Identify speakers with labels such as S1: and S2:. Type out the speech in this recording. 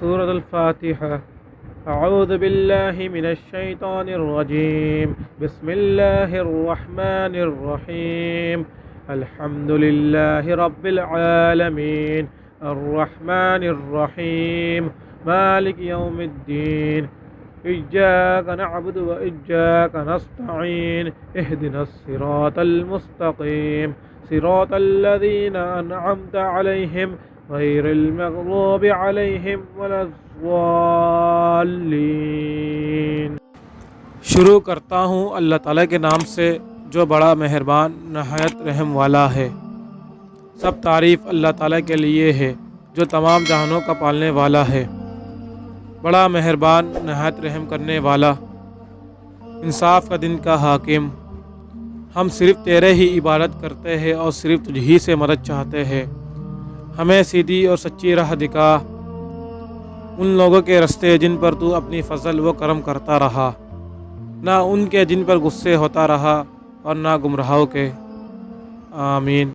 S1: سورة الفاتحة۔ اعوذ باللہ من الشیطان الرجیم، بسم اللہ الرحمن الرحیم، الحمد للہ رب العالمین، الرحمن الرحیم، مالک یوم الدین، ایاک نعبد و ایاک نستعین، اہدنا الصراط المستقیم، صراط الذین انعمت علیہم غیر المغضوب علیہم ولا الضالین۔ شروع کرتا ہوں اللہ تعالیٰ کے نام سے جو بڑا مہربان نہایت رحم والا ہے۔ سب تعریف اللہ تعالیٰ کے لیے ہے جو تمام جہانوں کا پالنے والا ہے، بڑا مہربان نہایت رحم کرنے والا، انصاف کا دن کا حاکم۔ ہم صرف تیرے ہی عبادت کرتے ہیں اور صرف تجھ ہی سے مدد چاہتے ہیں۔ ہمیں سیدھی اور سچی راہ دکھا، ان لوگوں کے رستے جن پر تو اپنی فضل و کرم کرتا رہا، نہ ان کے جن پر غصے ہوتا رہا اور نہ گمراہوں کے۔ آمین۔